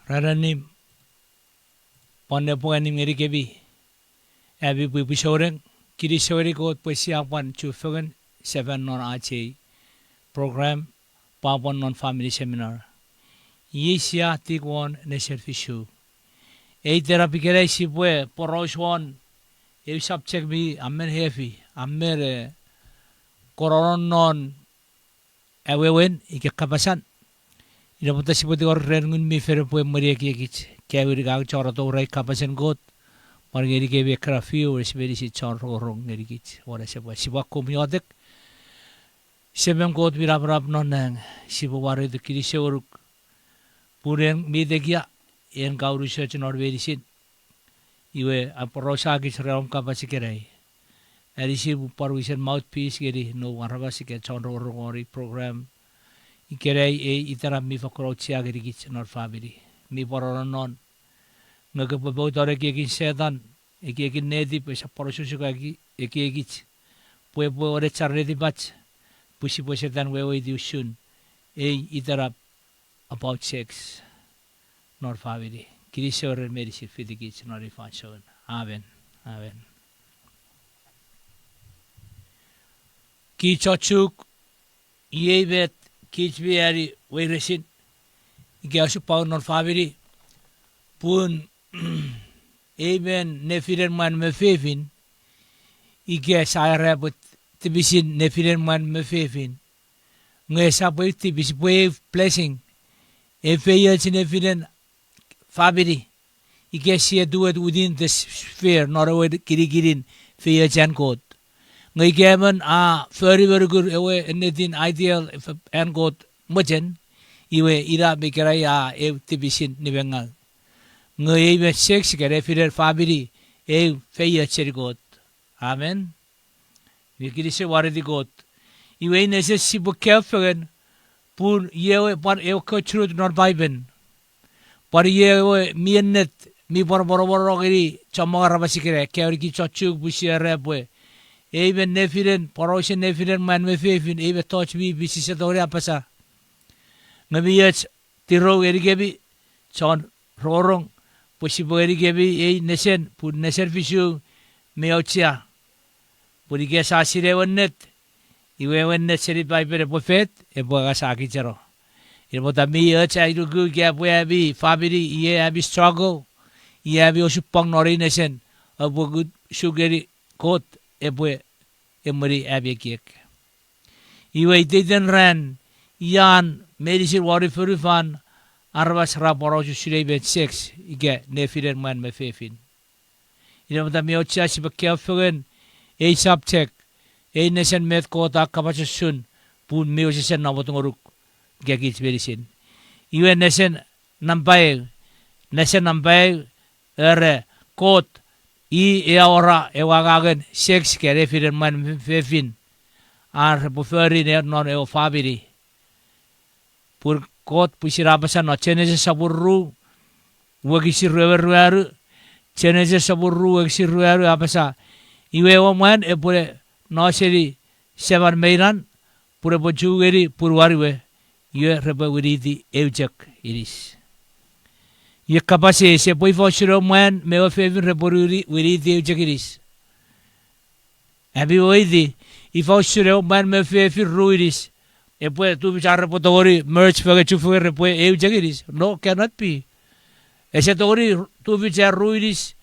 Raranim Pondepoganim Erikebi Abi Pupisoren Kirisoriko Pwapwan Chufogan 7 non Ache program Pwapwan non family seminar Yisia Tigwan Neserfishu A therapy Keresi Pwe Poroswan A subject be Amen Heavy Amer Coronon Awewen Ikapasan Ina puta si puti or rengun mi fere pue maria kich kaya gag chora to rai kapasen got mar ngeri ke be krafi or siberi si chor rong ngeri kich ora se pue siba komiotek sebem got birap rap non nang siba ware de kiri se oruk puren mi de kia en gau research nor veri sin iwe aporosa kich ram kapasi kerai eri si parwisen mouthpiece geri no waraba si ke chor rong ori program Ikerei itara mi fakrochia gerigich nor family mi pororon non ngagapabo tore kikin setan ikikin nedi pesa porosusu kagi ikigich pue ore charredi bach pusi setan wewe diusun itara about sex nor family kirisore medicine fidigich nor ifanson amen ki chochuk yebet kich biari weresin igasu pau non family pun even nefinen man mefevin igas ayra but tibisin nefinen man mefevin ngesa boy tibis boy blessing efeya nefinen family igas ye do it within the sphere not away kirigirin feya jan god ngay gaman very good ewe anything ideal if and got mujen iwe ira bekerai tibisin nibengal ngay iwe sex kere fider family feya cher got amen mikiri se waredi got iwe nese sibu kelfegen pun yewe par ewe kochurut nor baiben par yewe miennet mi bor giri chamogar basikere keori ki chochuk busiere bwe even nefinen poroshen nefinen man mefefin even touch me bisisa dore apasa ngabiyach tiro erigebi chon rorong posibo erigebi nesen pun neser fisu meochia purige sasire wonnet iwe wonnet seri paipere profet eboga sakichero irmota miyach airugu gapwe abi family ye abi struggle ye abi osupang nori nesen abu sugeri kot ebwe emori abiekek iwe diden ran yan medicine wari furifan arwas raporoju shirebe 6 ige nefinen man mefefin ina mata miocha sibakia fugen subject nesen met kota kapasun pun miosen nabotongoruk gagit medicine iwe nesen nampai ere kot eora ewagagen sex kere firen man fefin ar buferi ne non eo family pur kot pusirabasa no chenese saburu wagisi rueru chenese saburu wagisi rueru apasa iwe o man e pure no seri seven meiran pure bojugeri purwariwe ye rebe wiridi eujek iris ye kapase se poi foshiro man me o fevin reporuri wiridi eujekiris abi oidi ifoshiro man me fevin ruiris e poi tu bichar potori merch fege chufu repo eujekiris no cannot be ese tori tu bichar ruiris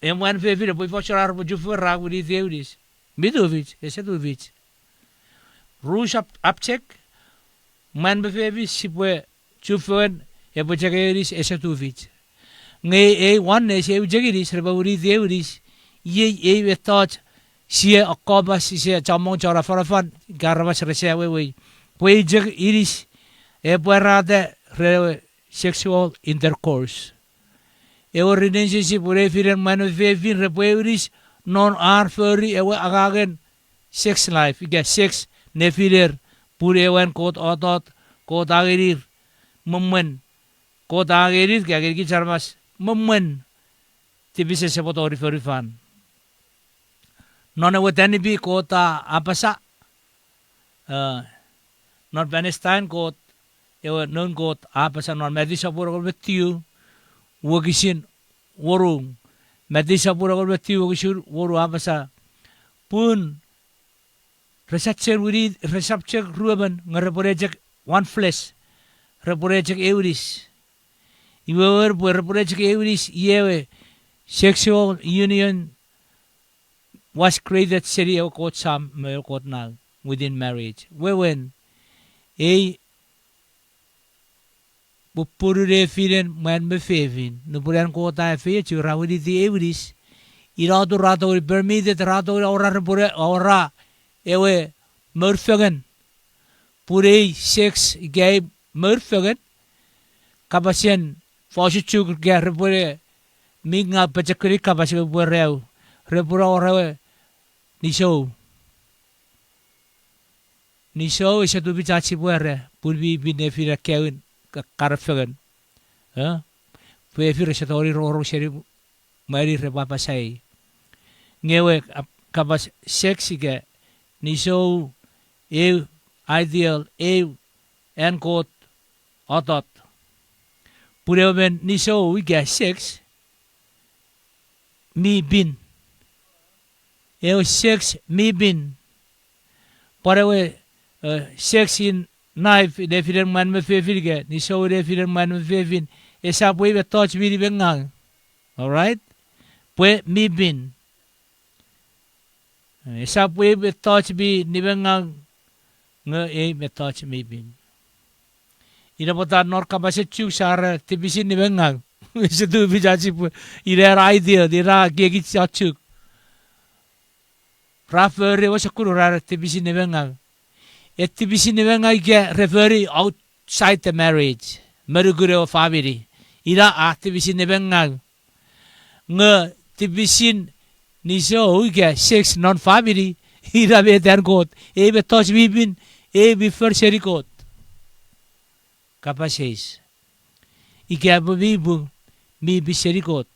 e man fevin poi foshiro arpo chufu ra wiridi euris midovich ese tu bich rush up check man me fevin sipwe chufu ebo jageris esatuvich nge one ne se jageris rebawri deuris ye vetot sie akobas sie chamong chora farafan garwas resewe we jag iris eberade sexual intercourse relationship pure firen manu vevin rebeuris non are furry ewe agagen sex life ige sex nefiler pure ewen kot otot kot agirir moment kota agerit ke agerit charmas moment tibise se potori forifan non e wetani bi kota apasa non Palestine kot non kot apasa non medisapur betiu wagisin warung medisa pura berbeti wagisur waru apasa pun resapcer ruben ngereporejek one flesh reporejek euris iwer reporejek euris yewe sexual union was created seri kot sam kot nal within marriage when pupunu nefinen man befevin nupuran kota fe churawidi di euris irado rato permitted rato ora ewe murfagan pure sex gay murfagan kapasien foschu ge repure minga pachakri kapasien pureu repura ora Nisou isa tu bicaci pure purbi binefira kewin karfagan fefira satori roro seri mari repapa sai ngewe kapas sex ge Nisou ideal and quote otot purewen Nisou ge sex mi bin sex mi bin parewe sex in knife nefinen man me fefin ge Nisou nefinen man me fefin esa pue be touch mi bengang all right pue mi bin esa pue be touch bi ni bengang nge be touch mi bin ina pota nor kapase chu sar tibisin ni bengang se tu bi jaci pu ira idea dira gegi chachuk rafere wasakuru ra tibisin ni bengang etibisi nevenga ge referi outside the marriage merugure family ira activisi nevenga nge tibisin Nisou ge sex non family ira be dan god be touch bibin be seri god kapases ike bibu mi bi seri god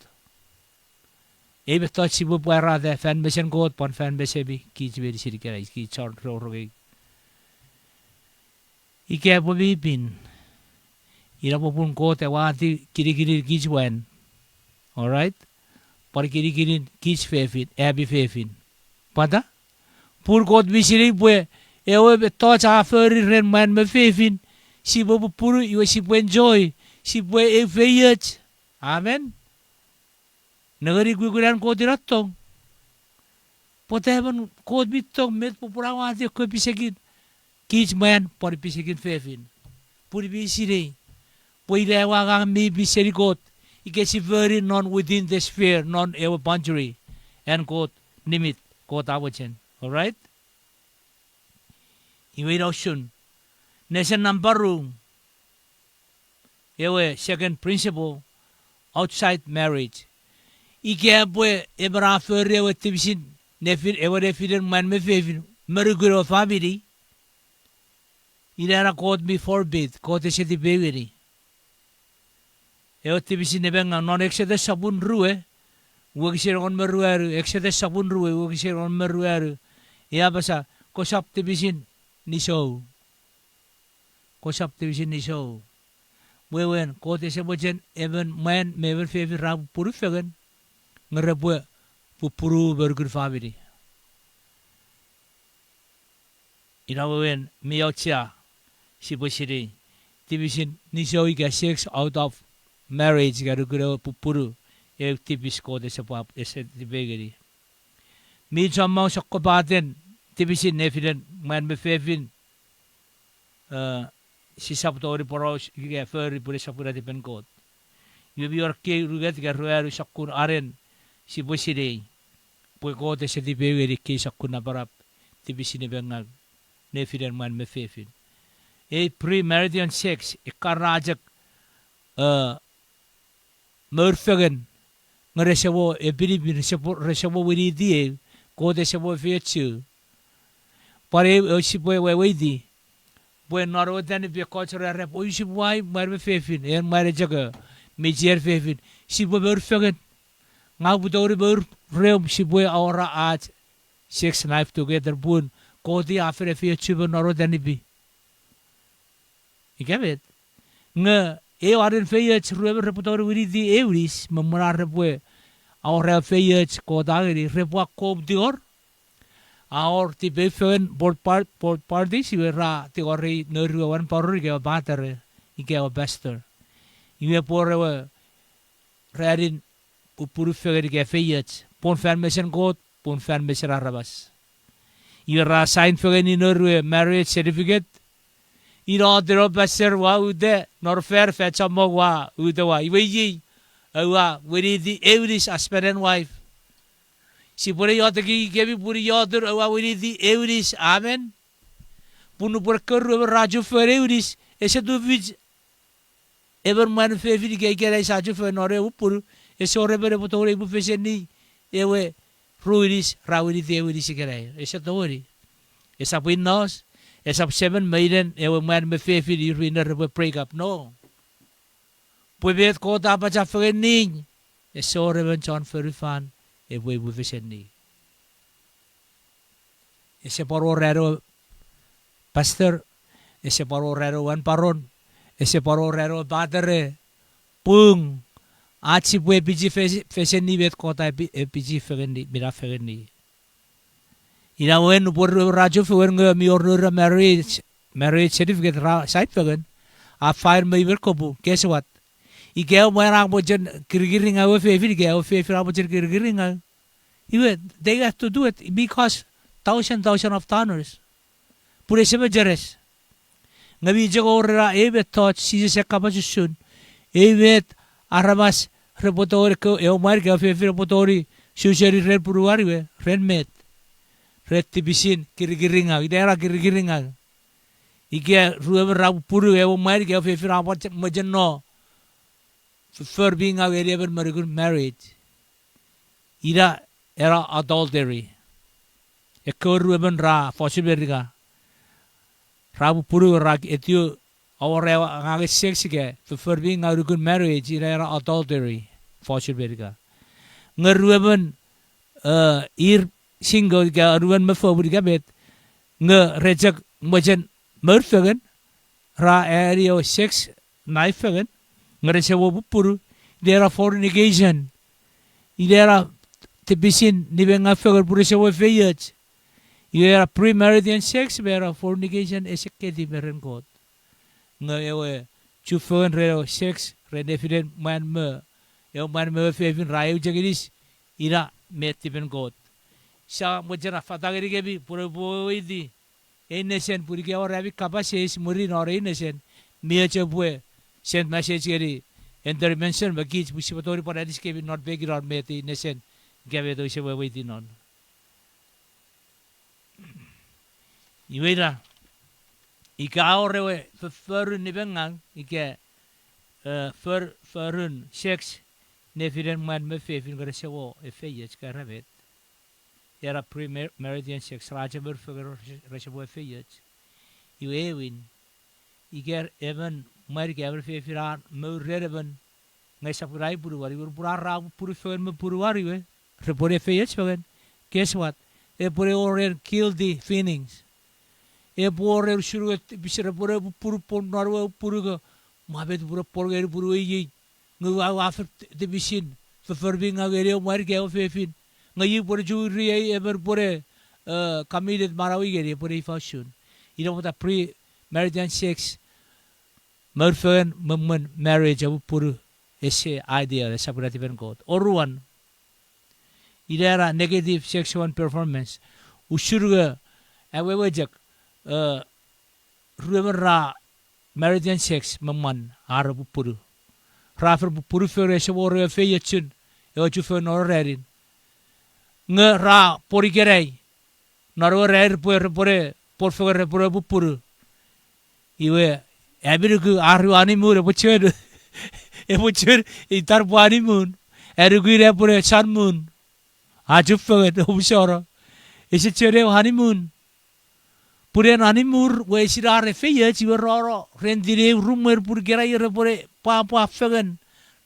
be touch bu para de fan besen god pon fan besebi kich be seri kara ki chor roge ike bibin ira popun ko te wati kiri gijwen all right par kiri kich fefin abi fefin pada pur god bisiri pue ewe be tocha feri ren man me fefin si bo puru iwe si pu enjoy si pu feyet amen negeri guguran ko diratong poteban ko bitong met popura wati ko pisegin kich man por pisegin fefin puri bisiri puire wagang mi bisiri god ike si very non within the sphere non ewe boundary and god limit god awachen all right iwe roshun nesen nambaru ewe second principle outside marriage ike pue ebra fere ewe tibisin nefin ewe nefinen man me fefin meruguro family Ilera god me forbid god ese di beveri ewe tibisi nebenga non exede sabun rue wogisir on meruaru exede sabun rue wogisir on meruaru ya basa kosap tibisin Nisou wewen god ese bojen even man mever fevi rab puru fegen ngerebu pupuru burger family ina wewen miocha Sibosiri, tibisin Nisou ika sex out of marriage garuguro pupuru tibis ko de sa pap ese tibegeri. Mi jamang sa kobaten tibisin nefinen man me fefin si sabtori poros ika feri pure sapura dipen kot. Yubi orke ruget garuaru sakun aren sibosiri pue ko de sa tibegeri ki sakun nabarap tibisin nebengag nefinen man me fefin. Pre-marital sex ikarajak murfagan ngaresawo bilibin resawo wiridi ko de sabo fechu pare sipoe wewedi buen naro dan be culture rep o sibwai marbe fefin en mare jaga mejer fefin sibo murfagan ngau budori bur reum siboe aura at sex life together bun ko di afre fechu naro dan bi Ikabit nga arin feyet rueber repotori wiri di euris memora repue aor feyet ko dageri repua kob dior aor ti befen board party si ra ti ori neruan parur ke batere ike o bester iwe porre readin pupuru feyet ke feyet pon fan mission god pon fan mission arabas iwe ra sign feyet ni nerue marriage certificate ira dero bester wa ude nor fair fetcha mogwa ude wa iwe yi awa wiri di euris husband and wife si pure yot ki kebi puri yotur awa wiri di euris amen punu por kerru raju fer euris ese du vij ever man fevi ke kera saju fer nore upur ese ore bere potore bu feseni ewe ruiris rawiri di euris kera ese tori esa pinnos esa 7 maiden ewe man me fevi di ruiner break up no puebet ko dapat jafen ning ese ore ben John ferifan ewe bu feseni ese paro rero pastor ese paro rero wan paron ese paro rero batere pung achi bu epiji feseni bet kota epiji fegeni mira fegeni ina wen por rajo fen mi order marriage certificate site fegen a fire me wer kobu guess what ike mara bojen kirgiring awe fefi ke awe fefi bojen kirgiring iwe they have to do it because thousand of tonners pure sebe jeres ngabi jogora ebe touch si se kapajusun ebe arabas repotori ko e omar ke fefi repotori suseri red puruari we red met red tibisin kirgiringa idera kirgiringa ike ruwe rab puru e omar ke fefi rabot majenno for being a very good married ira era adultery ekor ben ra possibility rabu puru ra etio our ngage sex ke for being a good marriage ira era adultery possibility ngeruben ir single ga ruben me for ga bet nge reject mojen merfegen ra area sex knife fegen ngerese wo puru dera fornication idera tibisin nibenga feger puru se wo feyet idera premarital sex vera fornication esekke di beren god ngewe chufen re sex re nefinen man me fevin rayu jagidis ira met diben god sa mojera fatageri gebi puru boidi enesen puri ke ora bi kapases muri nore enesen miache bue send message geri enter mention ba kich busibatori para dis ke not big or meti nesen gabe do se wait non iwera ikaore we for nibengang ike for sex nefinen man me fevin gere sewo e feyet ka rabet era premarital sex rajaber for resebo feyet iwewin iger even mari ke aver fefiran mo reben ngai sapurai puruwari pura ra puru fen me puruwari we repore feyet fen guess what e pore or kill the feelings e pore shuru bisere pore puru pon narwa puru go mabet puru porger puru yi ngu after the bisin for being a very mari ke fefin ngai pore juri ever pore committed marawi geri pore fashion you know what a pre marital sex Merfen memmen marriage abu puru ese idea separate ben god oruan idera negative sexual performance usurga awewajak ruemra marital sex memman arabu puru rafer puru fere se wore feyetun e ju fe norerin nge ra porigerei norore pore por fere pore puru iwe Ebirugu arwani mure bocor e bocor itar buani mun erugu re pure san mun aju faget obsoro ese chere honeymoon pure honeymoon we sirare feye ci roro rendire rumer pur gera yere pure pa fagen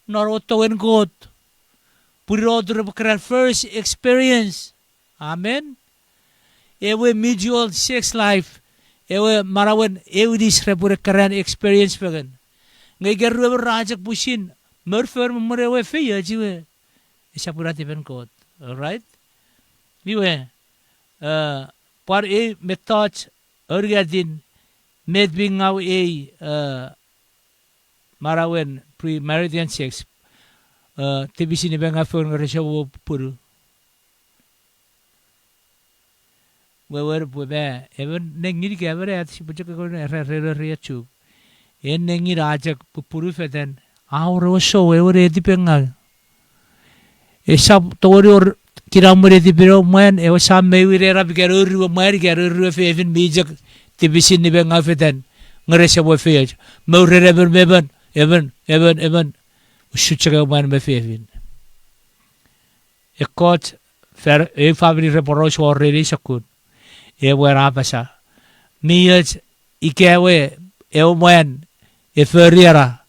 noro toen god pure otro kra first experience amen ewe mutual sex life ewe marawan ewe dis repure kran experience fagen Ngay garu rajak pusin. Merfer merewe feya jiwe. Isa purati ben kot. Alright? Iwe. Par metach ergadin medbingaw marawen pre-Meridian sex. Tibisi ni benga fer ngaresha wo puru. Wewer pube even nengi kevere at si puchak ko re chu. En nengi rajak puru feten. Aur so wewer edi penga. Esab tori or kiramure di pero man e sam mewire rab garuru mar garuru fe even mijak tibisi ni benga feten. Ngaresha wo fe. Mawre reber meben even Usuchaka man me fevin. E kot fer e fabri reporos already sakun. E wera Apasa. Miet ikewe e man e feriera.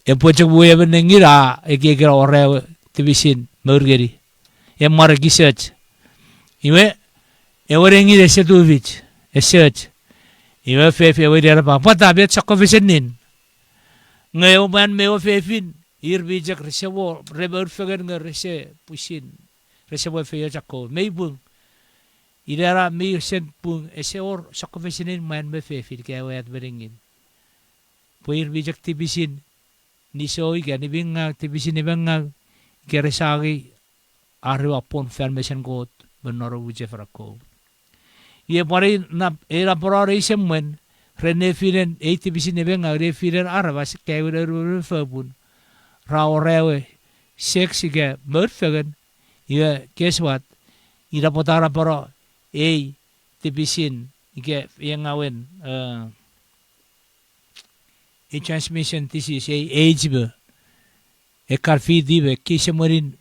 E pochak buye benengira e kekira ore tibisin murgeri. E margi search. Iwe e orengi de setuvich. E search. Iwe fefe we dera pa pata bet sakofisenin. Ngayo man me fefin. Irbijak resewo reber fegen ngerese pusin resewo feya jako meibung idara mi sen pung eseor sakofesinin man me fefil kaya wayat beringin puir bijak tibisin Nisou gani binga tibisin ibanga geresagi arwa pon fermesen got benoro wuje frako ye pare na era porare semmen renefinen tibisin ibanga refiren arwas kaya wayat febun Raorewe, sexiga, murfegen, ye, guess what? Ira potara paro, tibisin, ike, yang awen, transmission thesis, age be, karfi dibe, kisemorin,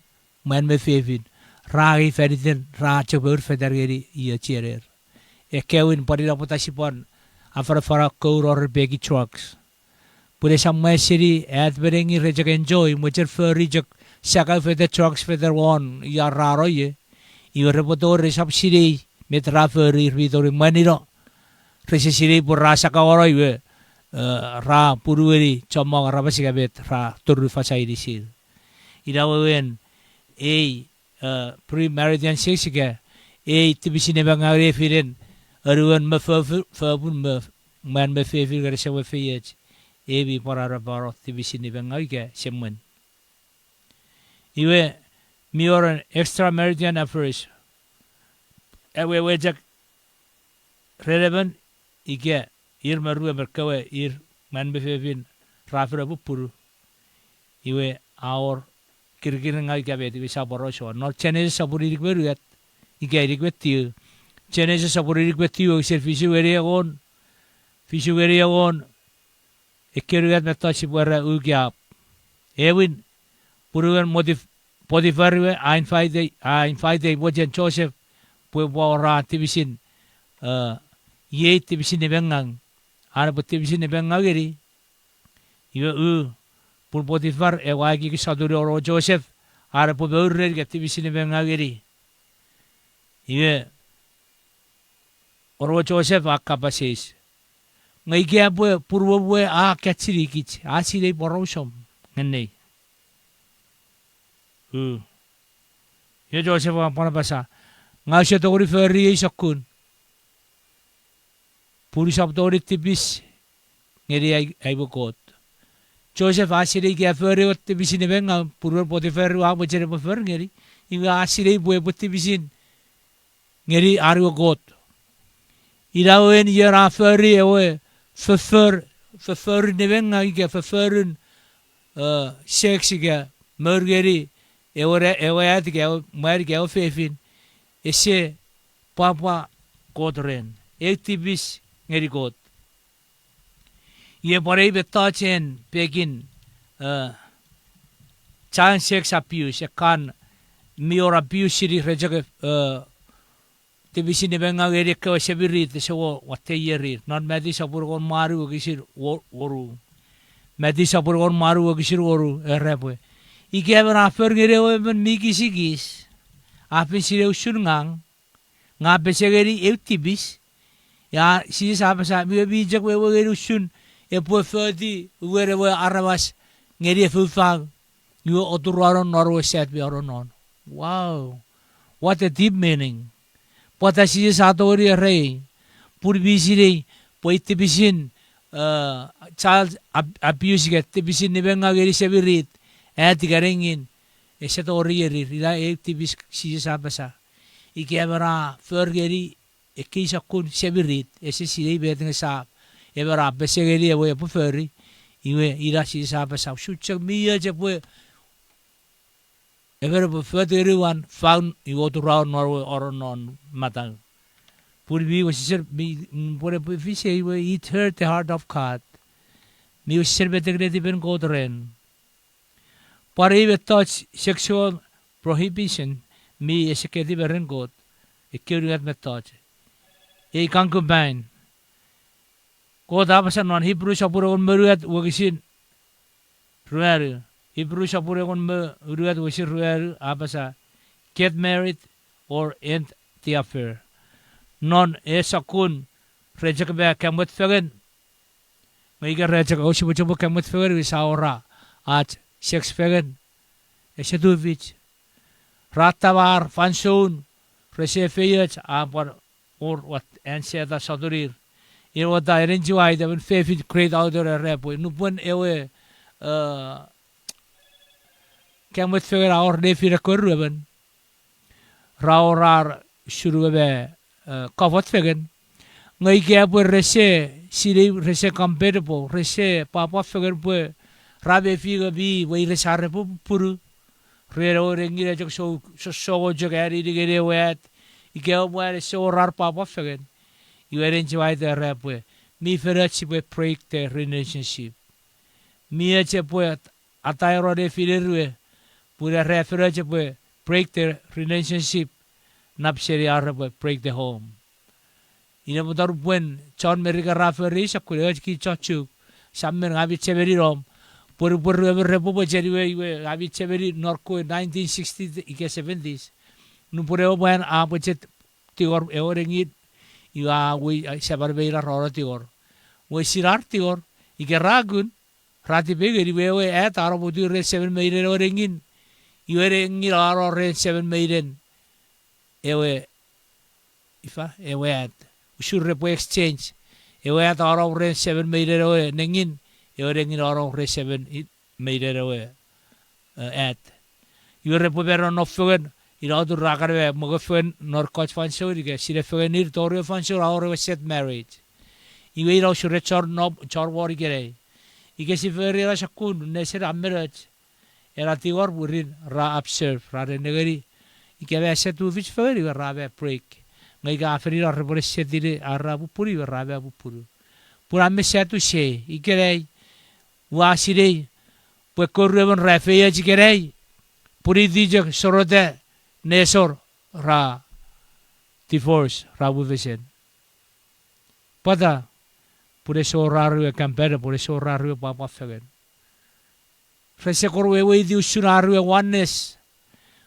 man me fevin, ragi Faniten, racha burfedergeri, ye cherer. Kevin, parira potasipon, afara kour or begi trucks. Pure samai siri at berengi rejak enjoy mucher fer rejak saka feder trucks feder one ya raro ye i repotor resap siri metra fer irvitor maniro rese siri pur rasa ka oro ye ra purueri chomong rabasika bet ra turu fasai disir irawen pre-Meridian sexika tibisine bangare firen aruan mafabun man mafefir garesa wafeyet ebi parara baro tibisini bengaike semmen. Iwe mioran extra Meridian affairs. Ewe wejak relevant ike maru merkawe man befevin rafira puru. Iwe our kirkirin ngaike bet iwe saborosho. No chenes saburi rikberuat ike rikbetiu. Chenes saburi rikbetiu servicio eriagon. Fisio eriagon. Ekeruat metachi buara ugiap. Ewin puruan modifariwe ein faide bojen Joseph puebora tibisin ye tibisin bengang ana tibisin bengageri iwe pur modifar wagi ki saduri oro Joseph ana pubeurre ki tibisin bengageri iwe oro Joseph akapasis ngai kia purwo bue kachiri kich asire borosom ngeni ye Joseph apana basa ngasya tori ferry sakun puri sabtori tibis ngeri ai bokot Joseph asire kia ferry tibis ni benga purwo poti ferry abo jere bo fer ngeri iwa asire bue tibisin ngeri aru got irawen yera ferry ewe Verfur nevenga ike verfurun sexiga murgeri ewe atike marike fefin ese papa kodren tibis ngeri god ye pare betachen pekin child sex abuse kan mior abuse siri rejak tibisi ni benga geri ke sebiri teso wateyeri non medi sapur kon maru gisir oru medi sapur kon maru gisir oru errepo ike ben afer gere ben mikisigis ape sire usungang ngape segeri tibis ya si Apasa mi bijak we geri usun po fodi were we arawas ngeri fulfang you oturon norwe set be oron. Wow, what a deep meaning. Potasi satori rei purbisiri poitibisin child abuse get tibisin nibenga geri sevirit garengin esetori rira tibis si sapasa ikebara fergeri ekisa kun sevirit esisi beteng sa ebara besegeri ewe puferi iwe ira si sapasa suchak miya jepo ever further one found you go to round Norway or non matang. Purbi was said me for a fish it hurt the heart of God. Me was said better even go to rain. But even touch sexual prohibition, me as a kid and God, a killing at my touch. A concubine. God Apasa non Hebrew Shapur on Meruat Wagisin. Ruari. Hebrew Shapur on Meruat Wishir Ruari Apasa. Get married or end the affair. Non esakun rejakabe kamut fagan. Maiga rejak oshibuchubu kamut fagan with our at sex fagan. Eseduvich. Ratavar fansoon. Resefayat apar or what and said the Sadurir. You know what I enjoy the favorite great out there a rap. Nupun ewe kamut fagan our nephew a curriban. Raurar shurube. Kovat fagan ngai kya pu rese siri rese compatible rese papa fagan pu rabe figa bi wai resare pu puru rero rengi re jok so jok ari digere wet ikya ware so rar papa fagan you enjoy the rap pu mi ferach pu break the relationship mi ache pu atayro de filerwe pura referach pu break the relationship napseri arab break the home. Ina mo daru buen John America Raferi sa kuleoj ki chochu sammen gabi cheveri rom pur repo jeriwe gabi cheveri norco 1960s ike 70s nu pureo buen a budget tigor eorengit iwa we sabar beira roro tigor we sirar tigor ike ragun rati begeri we at arabudu re 7 meire orengin iwere ngir aro re 7 meiden ewe ifa ewe at should repo exchange ewe at aro re 7 meire oe nengin ewe ngir aro re 7 meire oe at iwe repo bero no fugen ira du rakarwe mo fugen nor coach fan shorige sire fugen nir torio fan shor aro set marriage iwe ira shure chor no chor wori gere ike si ferira shakun neser amerach era tigor burin ra observe ra negeri ike ave setu vich feri ra ave break ngai ga feri ra repore setire ara bu puri ra ave bu puru pura me setu she ike rei wa sire pu korreven ra fe ike rei puri dije sorode nesor ra divorce ra bu vesen pada pure soraru campere pure soraru papa fegen rese korwe we di usunaru oneness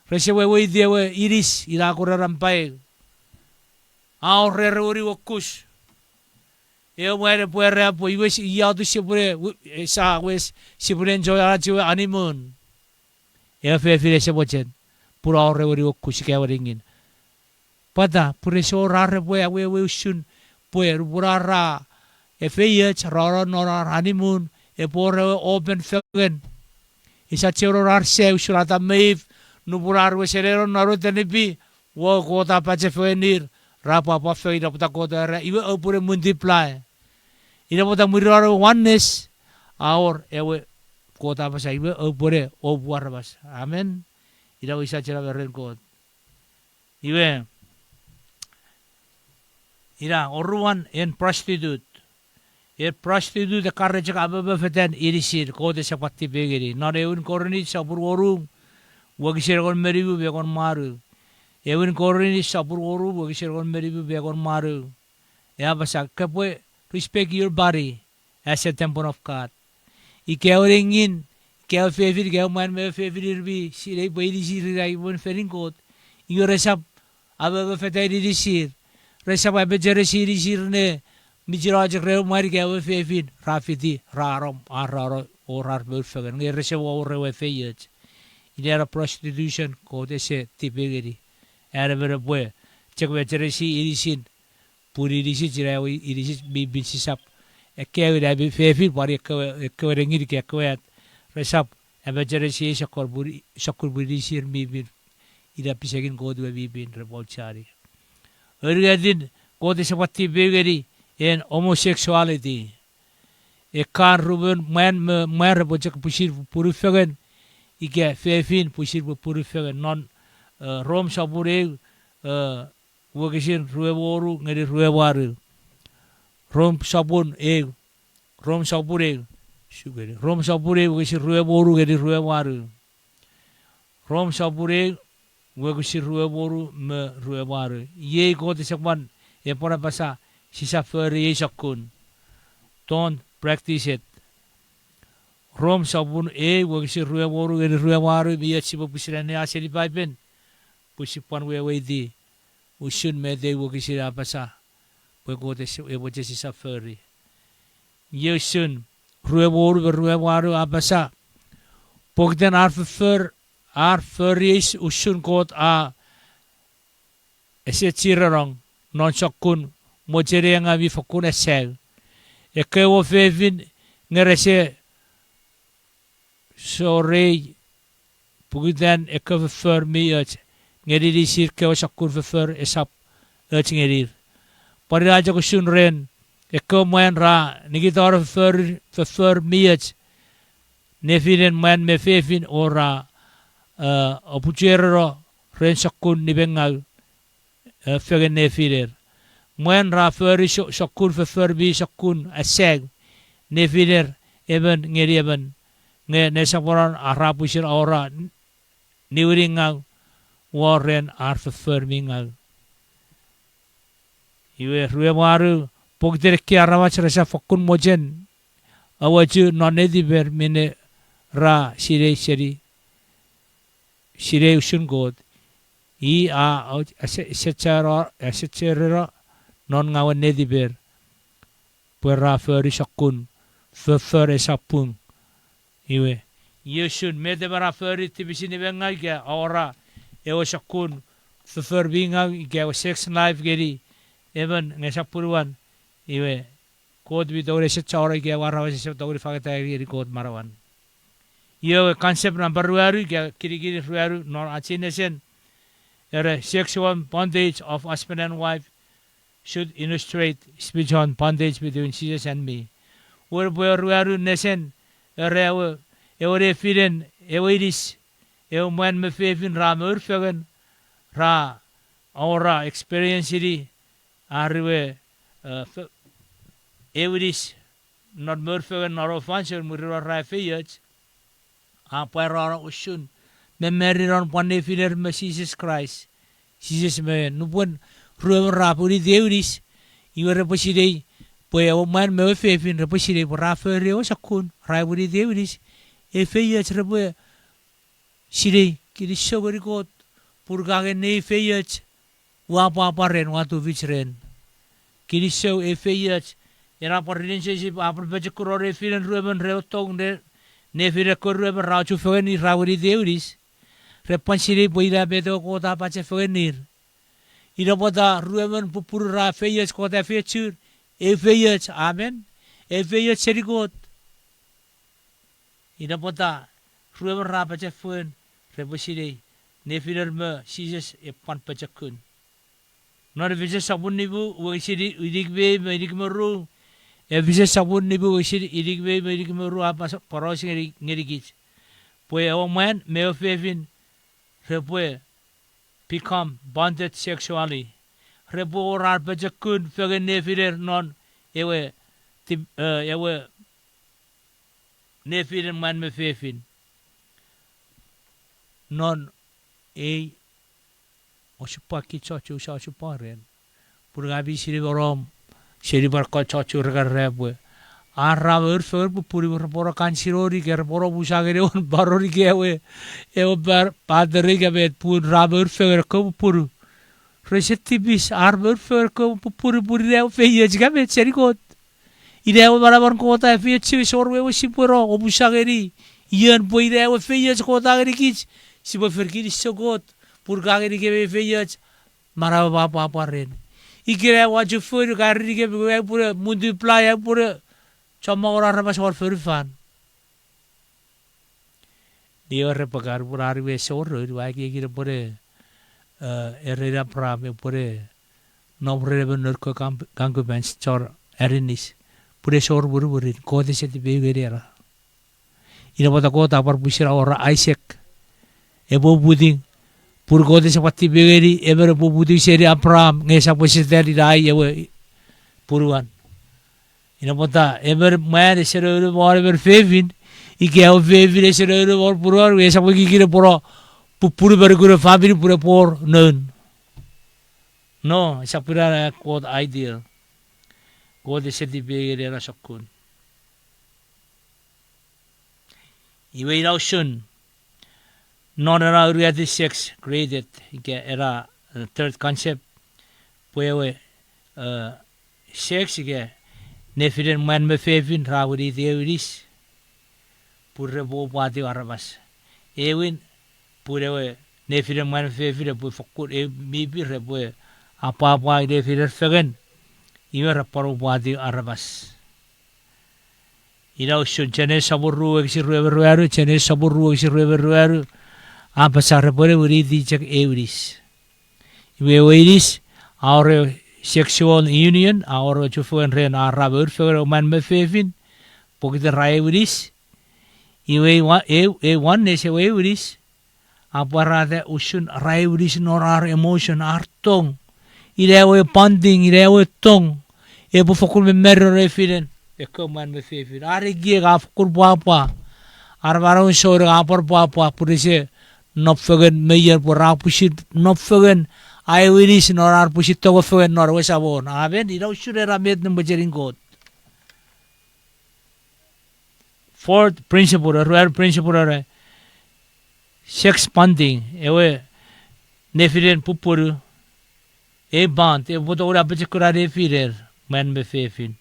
rese we di we iris ira korampai au rerori wokus e muere puere po iwes ia tu sipure sa wes sipure enjoy ara jiwe honeymoon e fe fire se bochen pura rerori wokus ke waringin pada pure soraru we usun puer pura e feyet rara nora honeymoon e pore open fegen isa chero rar se usurata meif nuburar we serero naro tenepi wo kota pache fenir rapa pa fe ida puta kota ra iwe opure multiply ida puta murir oneness our ewe kota pa iwe opure obuar bas amen ida isa chera berren kot iwe ida oruan en prostitute e prostitute the courage of abafeten irisir kode sapatti begeri not even korni sapur orum wagisir gon meribu begon maru even korni sapur oru wagisir gon meribu begon maru ya basa kapoe respect your body as a temple of God ike oringin ke favorite ke man me favorite bi sire beiri sire rai bon ferin kot iyo resap abafeten irisir resap abejere sire ne Mijirajik reo mari gawe fefin rafiti rarom araro orar burfagan ngerese wo rewe feyet. Idera prostitution ko dese tipegeri. Era vera bue. Chekwe cheresi irisin puri irisi jirawi irisi bibin sisap. Ekkewe dabi fefin pari ekkewe rengir ke ekkewe resap. Ebe cheresi shakor buri sir bibin. Ida pisagin ko dua bibin rebol chari. Ergadin ko dese pati begeri in homosexuality. Kan ruben man rebojak pusir purifagan. Ike fefin pusir purifagan non rom sabure wagishin rueworu ngeri ruewaru. Rom sabun rom sabure sugeri. Rom sabure wagishin rueworu ngeri ruewaru. Rom sabure wagishin rueworu me ruewaru. Ye ko tisakman pora basa sisa feri sakun. Don't practice it. Rom sabun wagishin rueworu ngeri ruewaru biya sibo pusirane aseli paipen. Pusipan we di usun me de wagishin apasa. Pwegote eboje sisa feri. Yesun ruewaru apasa. Pogden ar feris usun kot ese chirarong non sakun mojere nga vi fakun esel. Ekewo fevin ngerese sorry pugden ekewo fer miat ngeri di sir kewo sakun fer esap ngerir. Pariraja ko sun ren ekewo man ra nigitar fer miat nefinen man me fevin ora opuchero ren sakun nibengal fegen nefirer. Mwen ra feri sakun fer bi sakun aseg nefirer eben ngeri eben nge nesaporan arapusir ora niwringal warren ar fer mingal. Iwe ruemaru pogder ki arawach resa fakun mojen awaju nonedi ber mine ra siri usun god I secara non ngawan nedi ber pera feri sakun fer esapung iwe yesun mede bara feri tibisini bengal ke ora ewo sakun fer bingal ke sex life geri even ngesapuruan iwe kod bi dore secara ke warawa se dore fagata geri kod marawan Yo concept number ruaru kiri ruaru non achinesen sexual bondage of husband and wife should illustrate spiritual bondage between Jesus and me. Ur ruaru nesen ewe firen iris man me fevin ra murfagan ra aura experience iri arwe iris not murfagan nor offensive murra ra feyach apa rara usun memeriron pande filer me Jesus Christ Jesus me nupun ruem rapuri deuris iwere poside poe o man me fefin reposide rafere o sakun raiburi deuris e feyach rebo sire kiri sogori kot purgage ne feyach wa pa ren wa tu vichren kiri so e feyach era por relationship apar bejekurore filen ruem reotong de nefire korre rauchu feni rawri deuris repansire boira bedo kota pache fenir ira boda ruemen pupur ra feyes kota fechur e feyes amen e feyes serigot ira boda ruemen ra pache fen repasire nefire me Jesus e pan pache kun nor vise sabun nibu wisiri idigbe merigmeru Evise sabun nibu wisir irigbe merigmeru apa paros ngerigich. Poe o man me fevin repoe become bonded sexually. Repo orar bejakun fegen nefirer non ewe nefirer man me fevin. Non osupa kichochu ren. Purgabi siri borom Seri barco chochu regarrebwe. Arra fer puri pora kansirori ger pora busagere on barori gewe. Eo bar padre gebet pur raber fer ko puru. receptibis arbor for puri reo feia jgabe serikot ireo barabar kota feia chivi sorwe siporo obusageri ian poi reo feia kota geri kich sibo ferkiri sogot purgageri ke feia maraba papa ren ikire waju for gari ke pura multiply pura chama ora rabas or fan dia repagar pura arwe sorro wagi kira pura erera prame pure nobre benur ko kangu bench chor erinis pure sor buru buru ko de seti be gerera ina bota ko ta par pusira ora Isaac ebo buding pur ko de sepati be geri eber bo buding seri Abraham ngesa positeri dai ewe puruan ina bota eber maer sero war eber fevin ike o fevin sero war puruar ngesa bo gire poro pupunu berguru family pura por non no sapura quote ideal quote seti begere na sokun iwe ilausun non era reality sex graded ke era third concept puewe sex ke nefinen man me fevin rawri deuris purre bo pati arabas ewin pure nefinen man fevin pu fokur e mibi rebe apa nefinen fegen iwe raparo pati arabas ina usun chene saburu exi rueru chene saburu exi rueru Apasa repore uri di cek euris iwe euris our sexual union our chufuan ren arabur fegen man me fevin pokita raiuris iwe one nese euris aparate usun raiuris norar emotion artong irewe panding irewe tong bu fokul me merro refinen eko man me fevin are gie ga fokul papa arbaro sore apor papa purise nopfegen meyer pora pusit nopfegen aiwiris norar pusit to fegen nor wesabon aben ira usure ramet numberin god fourth principle rare principle are sex bonding ewe nefinen pupuru e band e bodo ora pechekura refirer man me fevin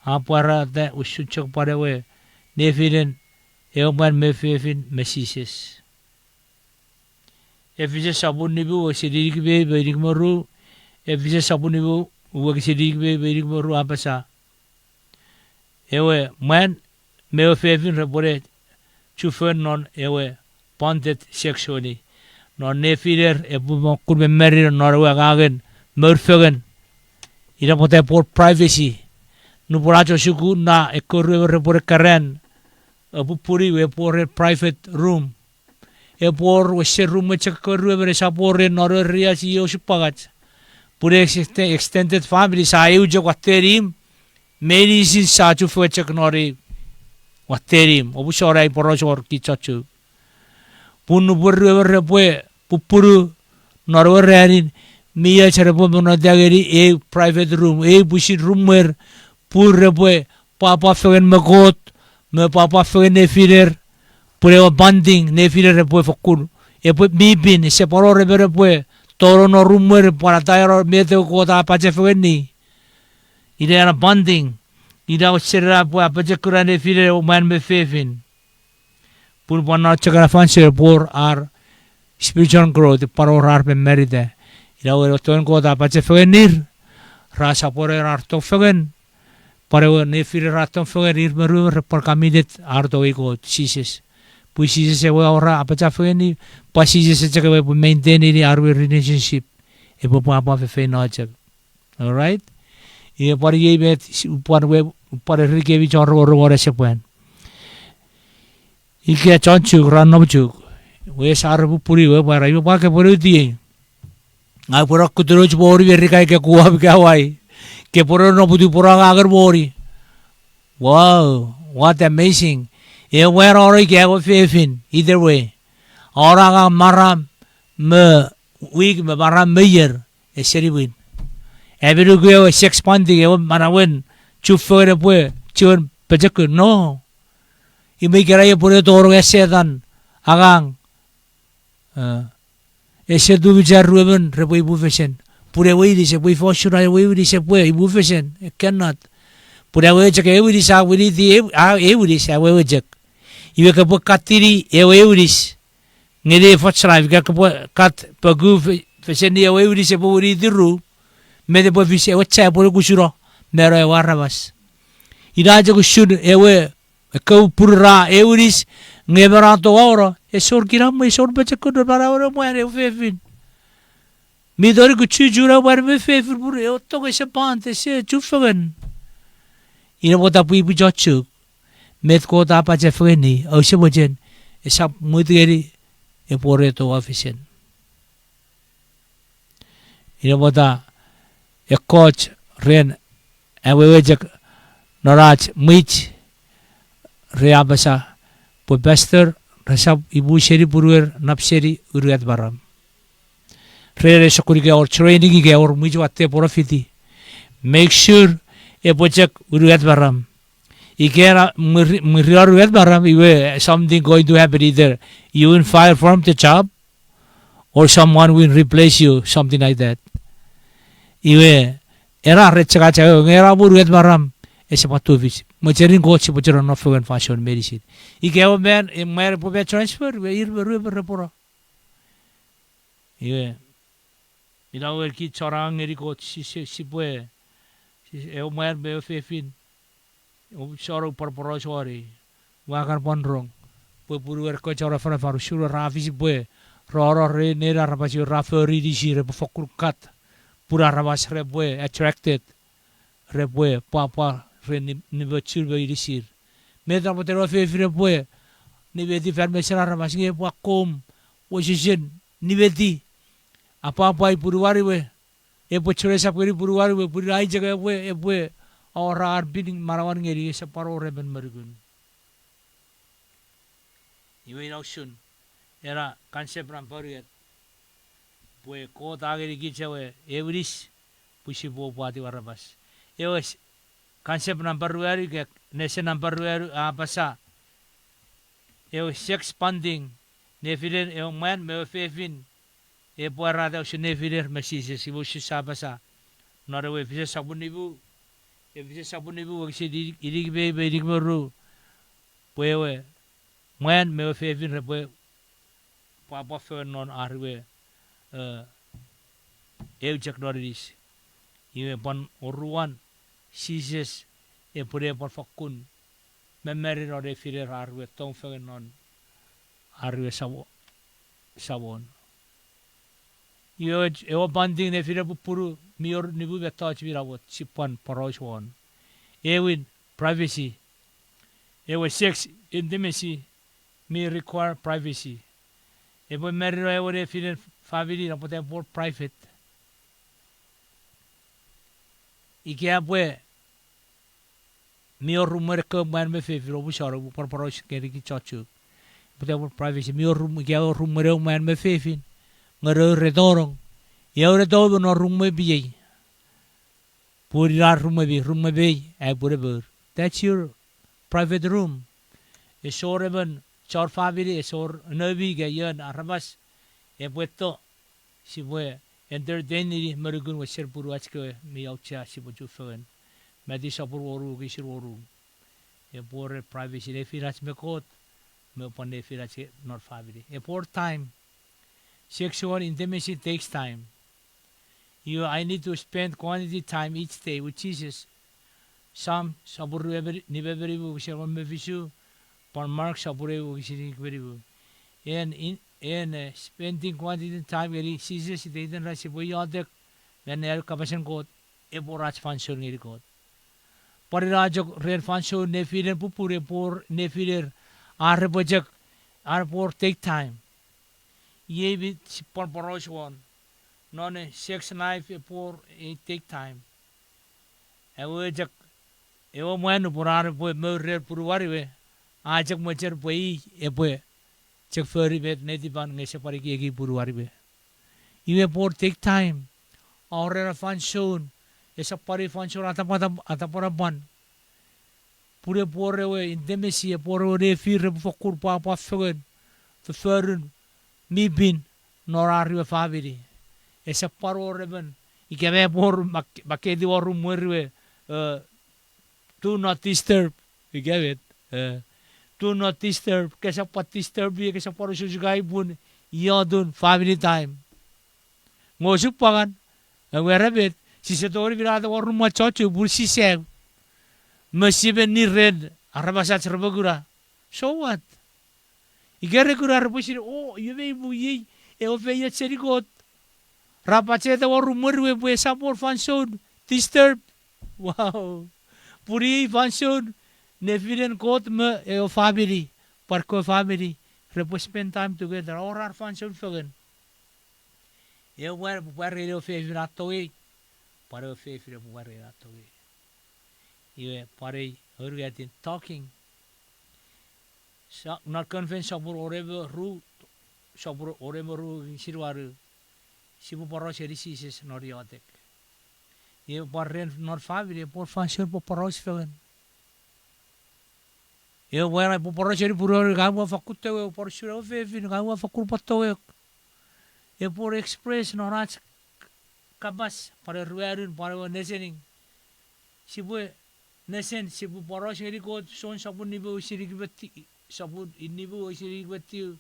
apara da usuchok parewe nefinen e man me fevin mesises efisi sabun nibu sidik be berik moru efisi sabun nibu wak sidik be berik moru apasa ewe man me fevin repore chufen non ewe bonded sexually non nefirer ebu mokkur me merir norwe gagen murfegen ira pote por privacy nu poracho suku na ekorwe repore karen abu puri we por private room por wese room chekorwe bere sapore noria si yo supagat pure extended family sa eu jo waterim meri sin sa chu fo cheknori waterim obu sorai porosor kichachu punu borre repwe pupuru norwe rerin miya cherepo no dageri e private room e bushi room pur repwe papa fegen magot me papa fegen nefirer pure banding nefire repwe fokur e pwe bibin se poro repwe toro no rumor para tairo mete ko ta pache feni ide ana banding ida osera pwe apache kurane fire o man me fevin pur bana chakara fanse por ar spiritual growth paro rar pe merite ida o ton ko ta pache fenir rasa pore ar to fegen pare nefire raton fegen ir meru por kamidet ar to ego sises puisi se ora apacha feni pasi se chaka we maintain ini our relationship e po apa fe no chak all right e por ye bet upar we upar rike vi chor ro se pen ike chanchu ran no chu we sar puri we para yo pa ke por di a por kudro ch bori ver kai ke kuab ka wai ke por no budu por agar bori wow what amazing e where are you go fefin either way ora maram me week me maram meyer e seribin every go sex panding e manawen chufere pue chun pejek no i me kera ye pure toro esedan agang ese du bijar ruben repoi bufesen pure we this we for sure we this we movesen cannot pure we check we this we the we this we check you ka katiri we this ngede fotsra ka kat pagu feseni we this we diru mede bo visi e cha bo kusuro mero e warabas ida je kushud ewe ka purra euris ngebera to ora e sor kiram e sor beche ko bara ora mo ere fefin mi dor ku chujura war me fefin pur e to ke se pante se chufagan ina bota pui bu jochu met ko ta pa che feni o se bojen e sap muderi e pore to ofisen ina bota e coach ren e wejek norach mich re Apasa po pastor resab ibu seri puruer napseri uriat baram re sakuri ke or training ke or mich watte profiti make sure e pojek uriat baram ikera muriar uriat baram iwe something going to happen either you will fire from the job or someone will replace you something like that iwe era recega cha era uriat baram ese patuvis macherin coach pochero no fogen fashion medicine ikeo men e mer po transfer we ir repora iwe ila wer ki chorang eri coach si pue e o mer be fefin o choro por chori wa kan pondrong po puruer ko choro fara faru shuru rafi si pue ro re nera rapasi raferi di sire po fokulkat pura rabas re pue attracted re pue papa ni bacur be disir meta potero fe pue ni beti ferme sera masnge po kom o sisen ni beti apa puruwari we e pochore sa puruwari we purai jaga we e pue ora bidding marawan ngeri sa paro reben mergun iwe nausun era konsep ramporiet pue ko tageri gichawe evris pusi bo pati warabas ewas konsep number ruari ke nation number ruari Apasa eu sex funding nefinen eu man me fefin e puara da se nefiner mesise si vos Apasa nora we fise sabunibu e fise sabunibu se irig be irig moru puewe man me fefin repo papa fe non arwe eu check noris iwe pon oruan Sises e pure por fakun memeri no refire arwe tong non arwe sabon yo e banding ne fire puru mior nibu betach virawot sipan paroswon ewin privacy ewe sex intimacy may require privacy e bo meri no e fire family no potem por private ikea pue mior rumor ke man me fevro bu sharo bu por poros ke ki chachu potem privacy mior rum ke rumor man me fefin ngaro redorong ya redo no rumme bi pura rumme bi e pure bur that's your private room e soreben char family e sor novi ge yan arabas e puesto si pue entertaineri merugun wasir puru achke mi aucha si boju fen medi sapur oru kisir oru e por privacy le firas me kot me pone firas not family e por time sexual intimacy takes time I need to spend quality time each day with Jesus some sabur nibeveri bu shema me visu por mark sabure bu kisiri kveribu and spending quantity time very Jesus they then rasi boy adek when el kapasen kot e borach function ngiri kot parirajok rer function nefinen pupure por nefiner ar bojak ar por take time ye bit por porosh one non sex life por take time e wojak e o manu porar po mer rer puruari we ajak mocher poi e po check furry bet netiban ngese pari ki puruari be iwe por take time aurera function esa pari function atapora ban pure porre we intimacy porre re fir fokur pa fegen feren mi bin norari family esa paro reben Ikeme por makedi waru mwerwe do not disturb. Ikeme do not disturb. Kesa pat disturb ye kesa por sujugai bun yodun family time. Ngosuk pagan werabet si setori virada waru machochu bur si seg. Masibe ni red arabasa serbagura. So what? Igere kura arabusiri yuve bu ye ofeya serigot. Rapacheta waru mwerwe bwe support function disturb. Wow. Puri function nefinen kot me family parko family repo spend time together or our function fagen. Where radio favorite atoe pare favorite where atoe. You pare urgatin talking. Not convinced sabur orebe ru sabur orebe ru sirwaru. Sibu paro serisi is not yotek. You parren not family, por function po paros fagen. You where I poro seri puro gawa fakute por sure fefin gawa fakur patoe. You por express no rach kabas para ruarun para nesening. Sibu nesen sibu poro seri ko son sabun nibu seri gibati sabun nibu seri gibati.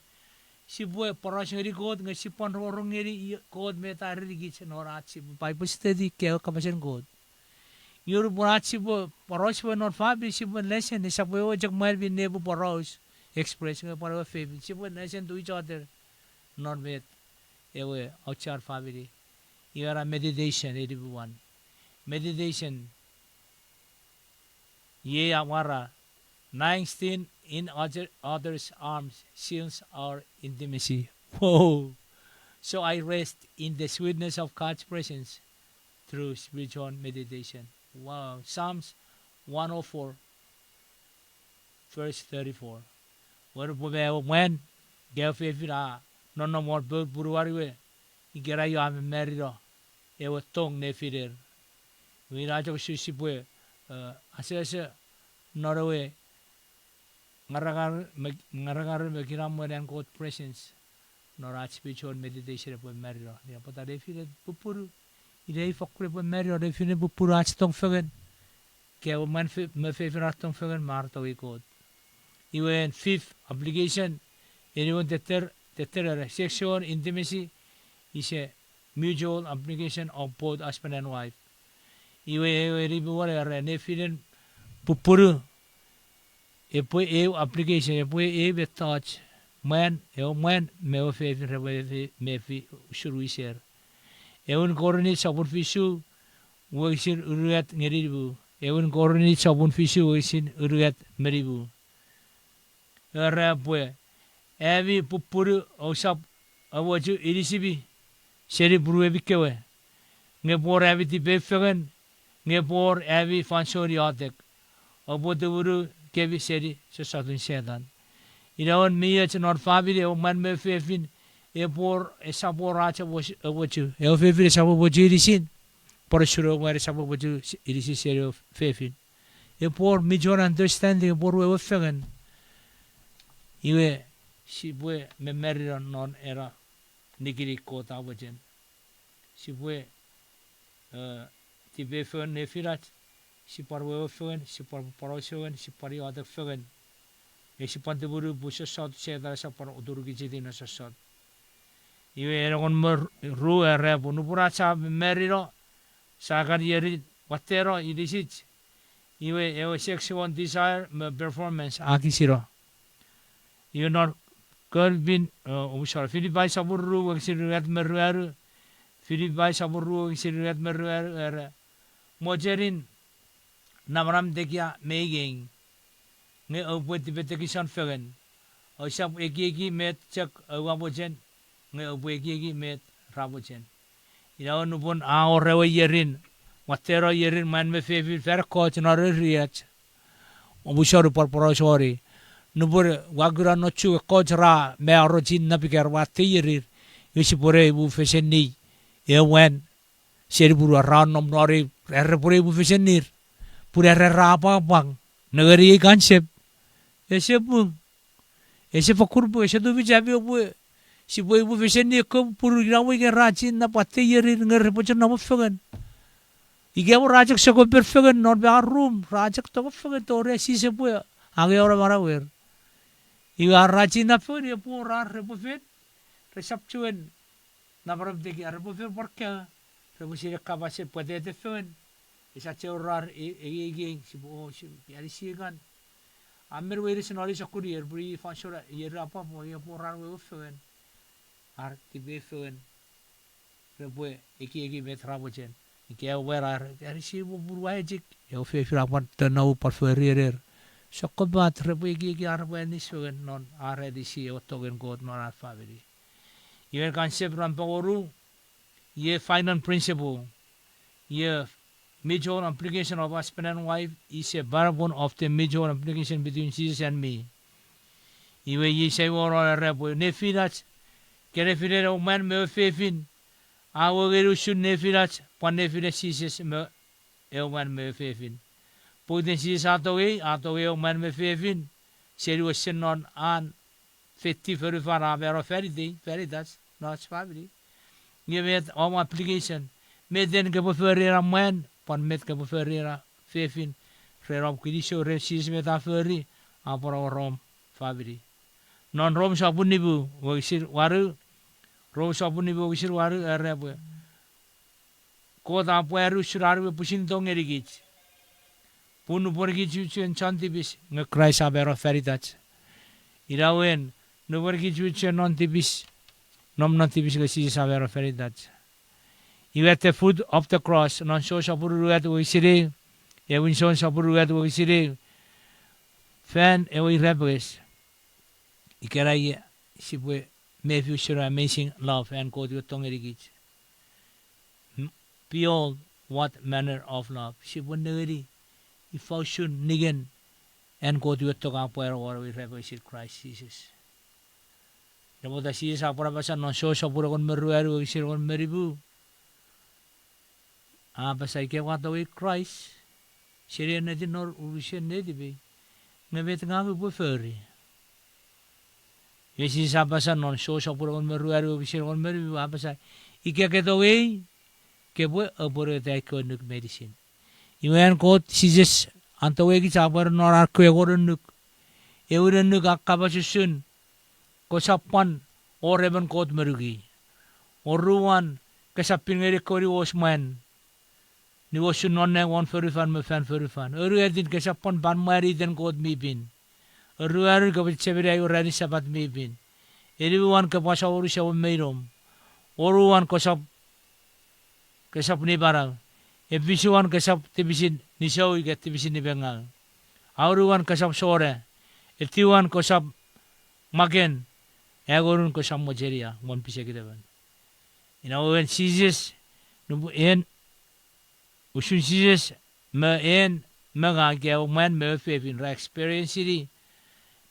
Sibu poro seri ko ng sipon rorong eri ko me tari gich no rach sibu pai steady keo kabasen ko. Yuru burat sibu paros po not fabi sibu lesson ni sabu jag mal bin nebu paros express ng para fabi sibu lesson to each other not met ewe outside family. You are a meditation everyone. Meditation ye amara 19 in others arms seals our intimacy. Whoa. So I rest in the sweetness of God's presence through spiritual meditation. Wow. Psalms 104 verse 34. When Gelfefira no more buruariwe igera yo am meriro ewa tong nefirer. We rajo susipwe asese Norway ngaragar mekiram when God presence norat spiritual meditation po meriro. Ya pata refire pupuru idei fakure po meriro refire pupuru tong fagen ke man me favor tong fagen marto God. Even fifth obligation anyone the sexual intimacy is a mutual obligation of both husband and wife. Iwe ribuare nefinen pupuru epo application epo touch man me favor me shuru share. Eun korni sabun fisu wexin uruat ngeribu. Eun korni sabun fisu wexin uruat meribu. Rapwe evi pupuru osap awaju irisibi seri buruwe bikewe ngepor evi tipe fegen ngepor evi fansori atek abote buru kevi seri sesatun sedan inawan miya not family o man me fefin epor esapor acha awaju e fefin sapo boju irisin por shuro ware sapo boju irisi seri fefin epor major understanding borwe fegen iwe sibwe me meriro non era nigiri kota wajen sibwe tibe fen nefirat siparwe fen sipar paroswen sipari ada fen e sipante buru busa sot seda sapar udur gijidi na sot iwe eron mer ru era bunupura sa meriro sagar yeri watero idisit iwe ewe sexual desire performance akisiro you not Kelvin, sorry, Philippi saburu exiriat meruaru, Philippi saburu exiriat meruaru, Mojerin namram dekia meging, ne obuet betekison fegen, o sab egi met cek wabojen, ne obuegi met rabojen. Ina onubun a rewe yerin, watero yerin man me fevi fer coach nore riat, obusoru por porosori. Nubur wagura nochu kojra me arojin nabigar watirir yusipure bu feseni ewen seriburu ranom nori erpure bu fesenir pure rapa bang negeri kansep esebu esefakur bu esedu bijabi bu si boy bu vesen ni ko puru ginawi ke rachin na pate yeri nger po chen na mo fagan ige mo rajak se ko per fagan non ba room rajak to fagan to re si se po age ora mara wer iga rachin na po ni po ra re po fet re sap chuen na baram de ge re po fet porka re po si ka ba se pode de fagan isa che ora e si bo si yari si gan amer wer is noli sakuri er bri fa shora yer apa po ye po ra we fagan ar ti be fagan re po eki me tra bo chen ike wer ar yari si bo burwa jik e o fe fra pan tanau par ferer sokobat re po eki ar po ni fagan non ar di si o togen god non ar family ye concept ram poru ye final principle ye major application of husband and wife is a backbone of the major application between Jesus and me. Iwe ye say war or rebo nefinat kere fire o man me fefin awo geru shun nefinat pan nefine Jesus me o man me fefin. Poden Jesus atowe o man me fefin seru sin non an 50 for avero veritas not family. Ye met all application me den ke preferera man pan met ke preferera fefin rerom kidisho re sis meta feri apora rom family non rom sabunibu wisir waru rom sabunibu wisir waru erebe ko da pueru suraru pusin dong erigich punu porgi chuchen chantibis nge Christ abero feritat irawen no porgi chuchen non tibis nom non tibis ke sis abero feritat you at the foot of the cross non so sapuru at wisire e win so sapuru at wisire fan e wi rebes ikerai si pue me future amazing love and go to tongerigich beyond what manner of love si boneri if shun nigen and go to toga poer or we rebes Christ Jesus namo da si sa pora basa non so sapuru kon meruaru wisir kon meribu Apasa ke wato we Christ sire ne di nor urushen ne di be ngebet ngabe bu feri yesi sapasa non so pura on meru bisir on meru apasa ike ke to we ke bu abore ta ko nuk medicine iwen ko sijes anto we ki sabar nor ar ko egor nuk euren nuk akabasun ko sapan oreben kot merugi oruan kesapin ngere kori osman ni wasun nonne won ferifan me fan ferifan eru edin ke sapon ban mari den god mi bin eru eru ke chebere ay rani sabat mi bin everyone ke pasha oru shaw meirom oruan ko sap ke sap ni barang e bisuan ke sap tibisin Nisou ke tibisin ni bengal auruan ke sap sore e tiwan ko sap magen egorun ko sap mojeria mon pise kidaban when Jesus nubu en usun Jesus me en mga gel man me fefin ra experience di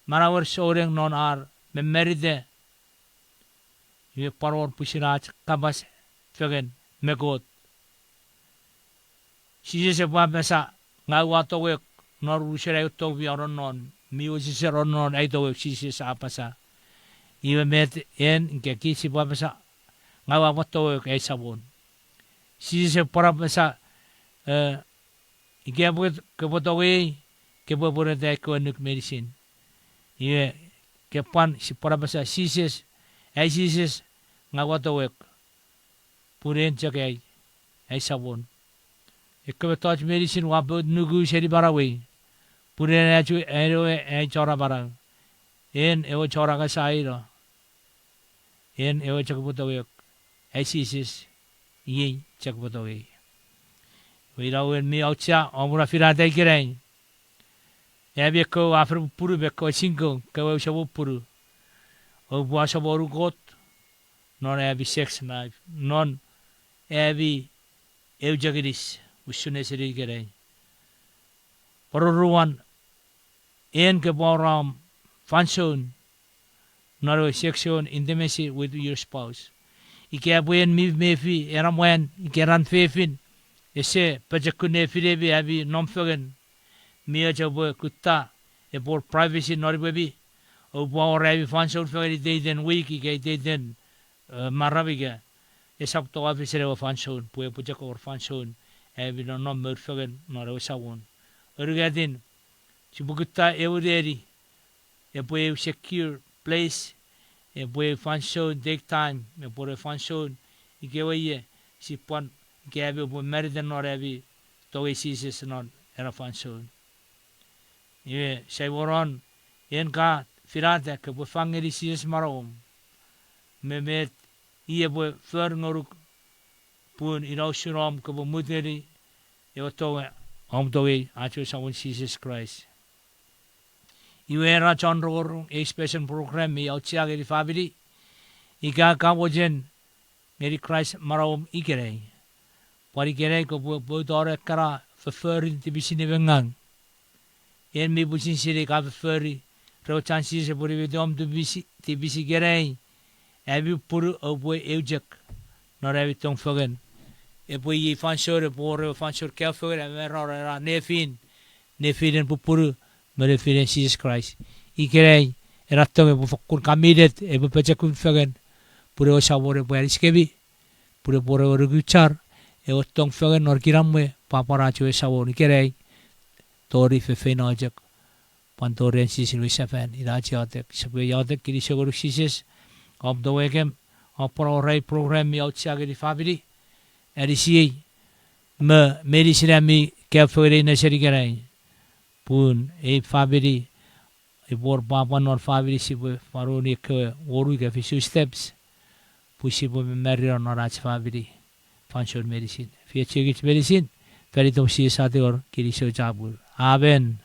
marawar soreng non ar me meride ye paror pusinach kabas fegen me god Jesus e pa mesa ngawa to we nor usere to vi aron non mi usise ron non ai to Jesus apasa iwe met en ke kisi pa mesa ngawa to we ai sabon Jesus para mesa ike buat kepotowe kepopore te ko nuk medicine ye kepan si para basa sises ngawato wek puren chake ai sabon ekko touch medicine wa bod nugu seri barawe puren achu ero ai chora barang en ewo chora ka sairo en ewo chakpotowe ai sises ye chakpotowe Wirawen mi aucha omura firata ikireng. Ebe ko after puru be ko cinco ko shabu puru. O bua shaboru got non ebi sex knife non ebi eujagidis usune seri ikireng. Paruruan en ke boram function naro sexual intimacy with your spouse. Ike abuen mi mefi eramwen ikeran fefin. Ese pajakune firebi abi nomfogen mia jabo kutta e por privacy nor bebi o po revi function fagari deiden wiki ke deiden maraviga esap to officer o function pu puja ko function evi no number fagan no re sawon urgadin chibugutta euderi e pu secure place e pu function take time e pu function ikewaye si pon kevi pu meriden no revi to esis non era function ye sai woron en ka firata ke pu fangeri sis marom memet ie pu florngoruk pun irausurom ke pu muteri e to om to e achu sawon Jesus Christ iwera chonror a special program mi outsia ge family ika ka wojen ngeri Christ marom ikere pari kere ko pu dore kara verfeuring te bisine wengang en mi busin sire ka verfeuring ro chances e puri vidom te bisi gerei evi puru obo eujek no revi tong fogen e poi i fansore por fansor ke fogen e ra nefinen pupuru mere finen Jesus Christ i gerei era tong e fokur kamidet e po pechakun fogen pure o sabore po eriskevi pure pore o ruguchar e o tong fogen nor kiramwe papara chu e sabor gerei tori fe fenojek pantoren sisin wisafen irachiatek sabe yatek kirisogor sisis of the wegem of pro program mi outside the family erisi me medicine mi kefore necessary garai pun e family e bor Pwapwan or family si faroni ke oru ke few steps pusi po meri on rach family function medicine fiachigich medicine peritom si sate or kiriso jabur amen.